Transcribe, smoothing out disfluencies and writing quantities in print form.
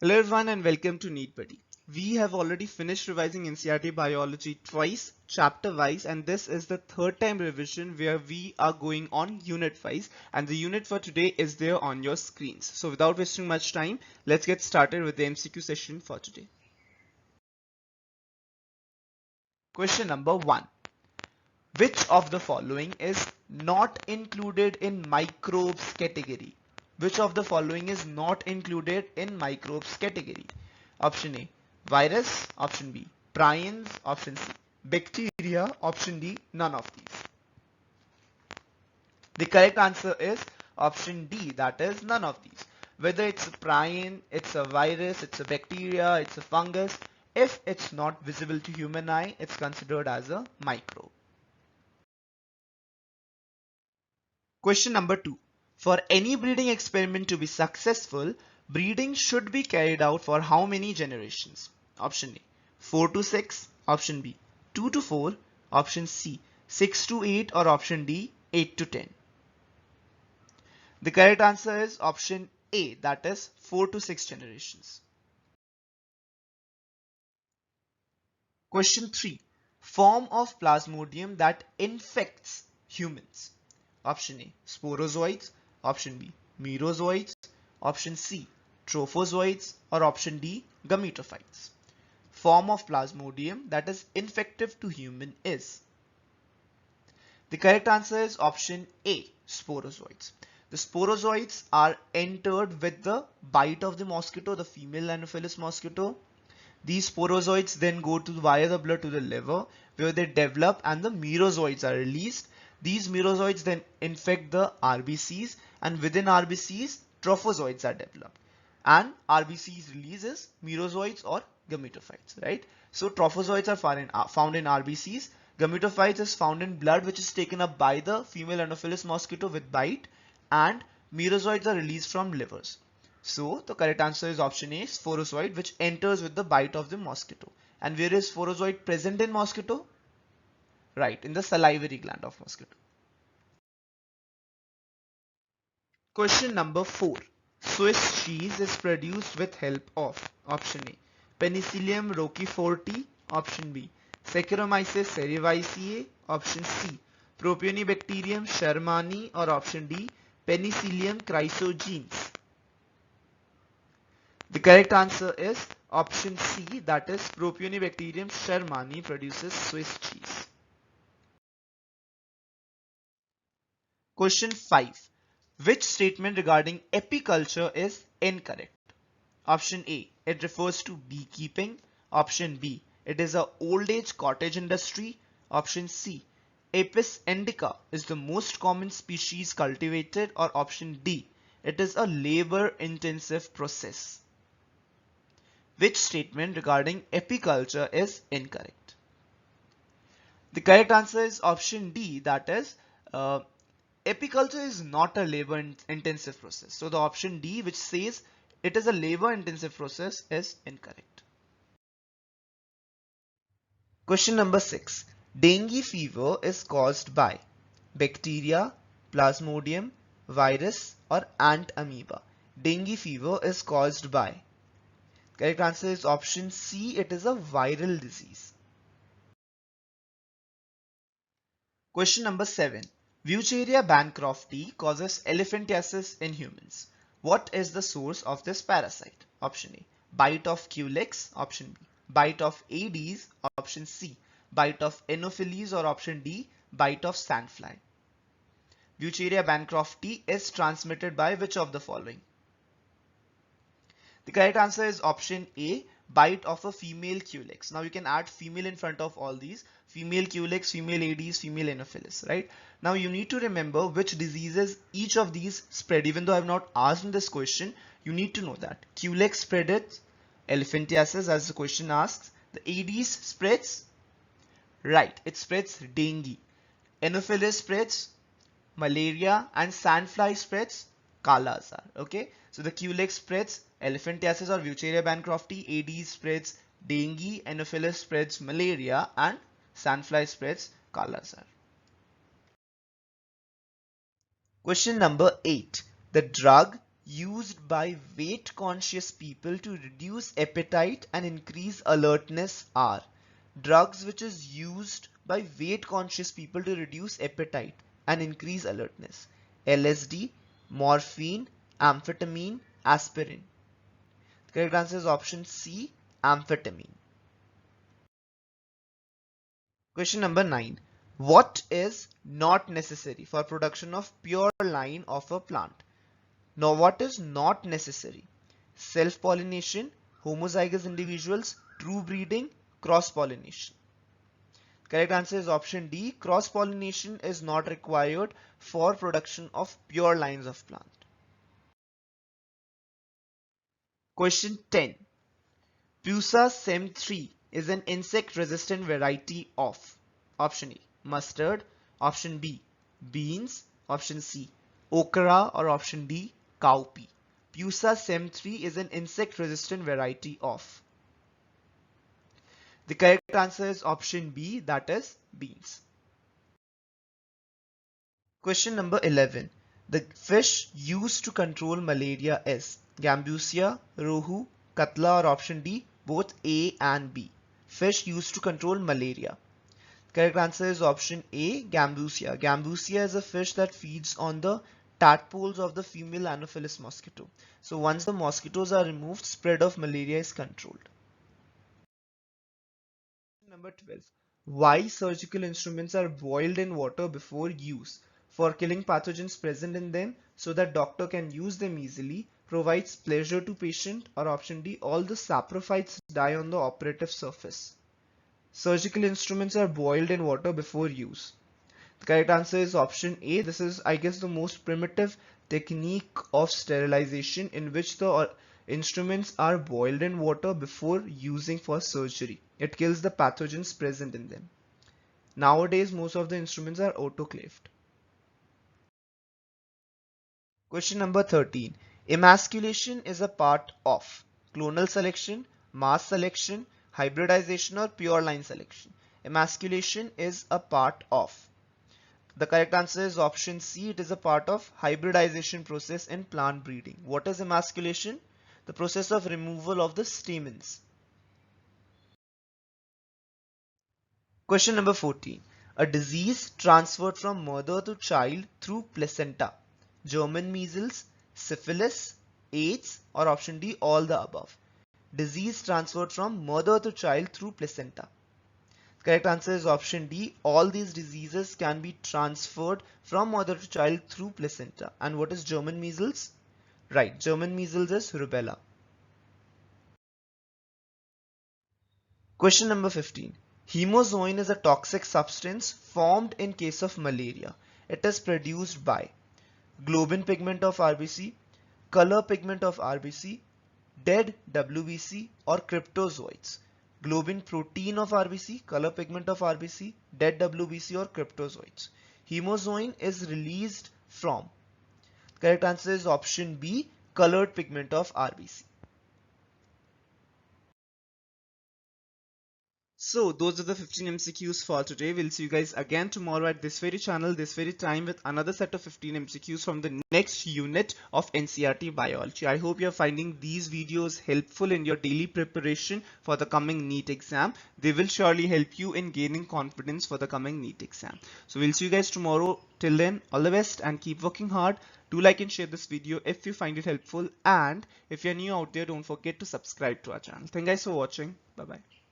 Hello everyone and welcome to NEET Buddy. We have already finished revising NCERT biology twice, chapter wise, and this is the third time revision where we are going on unit wise, and the unit for today is there on your screens. So without wasting much time, let's get started with the MCQ session for today. Question number 1. Which of the following is not included in microbes category? Which of the following is not included in microbes category? Option A, virus. Option B, prions. Option C, bacteria. Option D, none of these. The correct answer is option D, that is none of these. Whether it's a prion, it's a virus, it's a bacteria, it's a fungus, if it's not visible to human eye, it's considered as a microbe. Question number 2. For any breeding experiment to be successful, breeding should be carried out for how many generations? Option A, 4 to 6. Option B, 2 to 4. Option C, 6 to 8. Or option D, 8 to 10. The correct answer is option A, that is 4 to 6 generations. Question 3. Form of Plasmodium that infects humans. Option A, sporozoites. Option B, merozoites. Option C, trophozoites. Or option D, gametophytes. Form of Plasmodium that is infective to human is. The correct answer is option A, sporozoites. The sporozoites are entered with the bite of the mosquito, the female Anopheles mosquito. These sporozoites then go to via the blood to the liver where they develop and the merozoites are released. These merozoites then infect the RBCs, and within RBCs trophozoites are developed, and RBCs releases merozoites or gametophytes, right? So trophozoites are found in RBCs. Gametophytes is found in blood which is taken up by the female Anopheles mosquito with bite, and merozoites are released from livers. So the correct answer is option A, sporozoid, which enters with the bite of the mosquito. And where is sporozoid present in mosquito? Right, in the salivary gland of mosquito. Question number 4. Swiss cheese is produced with help of option A, Penicillium roqueforti. Option B, Saccharomyces cerevisiae. Option C, Propionibacterium shermani. Or option D, Penicillium chrysogenes. The correct answer is option C, that is Propionibacterium shermani produces Swiss cheese. Question 5. Which statement regarding apiculture is incorrect? Option A, it refers to beekeeping. Option B, it is a old age cottage industry. Option C, Apis indica is the most common species cultivated. Or option D, it is a labor intensive process. Which statement regarding apiculture is incorrect? The correct answer is option D, that is apiculture is not a labor intensive process. So the option D, which says it is a labor intensive process, is incorrect. Question number 6. Dengue fever is caused by bacteria, plasmodium, virus, or ant amoeba. Dengue fever is caused by. Correct answer is option C, it is a viral disease. Question number 7. Wucheria bancrofti causes elephantiasis in humans. What is the source of this parasite? Option A, bite of Culex. Option B, bite of Aedes. Option C, bite of Anopheles. Or option D, bite of sandfly. Wucheria bancrofti is transmitted by which of the following? The correct answer is option A, bite of a female Culex. Now you can add female in front of all these. Female Culex, female Aedes, female Anopheles, right? Now you need to remember which diseases each of these spread. Even though I have not asked in this question, you need to know that. Culex spreads elephantiasis, as the question asks. The Aedes spreads, right, it spreads dengue. Anopheles spreads malaria, and sandfly spreads Kala Azar. Okay, so the Culex spreads elephantiasis or Wucheria bancrofti, Aedes spreads dengue, Anopheles spreads malaria, and sandfly spreads Kala Azar. Question number 8. The drug used by weight conscious people to reduce appetite and increase alertness are? Drugs which is used by weight conscious people to reduce appetite and increase alertness. LSD, morphine, amphetamine, aspirin. The correct answer is option C, amphetamine. Question number 9. What is not necessary for production of pure line of a plant? Now, what is not necessary? Self-pollination, homozygous individuals, true breeding, cross-pollination. Correct answer is option D. Cross-pollination is not required for production of pure lines of plant. Question 10. Pusa sem3 is an insect-resistant variety of option A, mustard, option B, beans, option C, okra, or option D, cowpea. Pusa sem3 is an insect-resistant variety of. The correct answer is option B, that is beans. Question number 11. The fish used to control malaria is Gambusia, Rohu, Katla, or option D, both A and B. Fish used to control malaria. Correct answer is option A, Gambusia. Gambusia is a fish that feeds on the tadpoles of the female Anopheles mosquito. So once the mosquitoes are removed, spread of malaria is controlled. Number 12. Why surgical instruments are boiled in water before use? For killing pathogens present in them so that doctor can use them easily, provides pleasure to patient, or option D, all the saprophytes die on the operative surface. Surgical instruments are boiled in water before use. The correct answer is option A. This is, I guess, the most primitive technique of sterilization in which the instruments are boiled in water before using for surgery. It kills the pathogens present in them. Nowadays, most of the instruments are autoclaved. Question number 13. Emasculation is a part of clonal selection, mass selection, hybridization, or pure line selection. Emasculation is a part of. The correct answer is option C. It is a part of hybridization process in plant breeding. What is emasculation? The process of removal of the stamens. Question number 14. A disease transferred from mother to child through placenta. German measles, syphilis, AIDS, or option D, all the above. Disease transferred from mother to child through placenta. Correct answer is option D. All these diseases can be transferred from mother to child through placenta. And what is German measles? Right, German measles is rubella. Question number 15. Hemozoin is a toxic substance formed in case of malaria. It is produced by globin pigment of RBC, color pigment of RBC, dead WBC, or cryptozoites. Globin protein of RBC, color pigment of RBC, dead WBC, or cryptozoites. Hemozoin is released from. Correct answer is option B, colored pigment of RBC. So those are the 15 MCQs for today. We'll see you guys again tomorrow at this very channel, this very time, with another set of 15 MCQs from the next unit of NCERT Biology. I hope you're finding these videos helpful in your daily preparation for the coming NEET exam. They will surely help you in gaining confidence for the coming NEET exam. So we'll see you guys tomorrow. Till then, all the best and keep working hard. Do like and share this video if you find it helpful. And if you're new out there, don't forget to subscribe to our channel. Thank you guys for watching. Bye bye.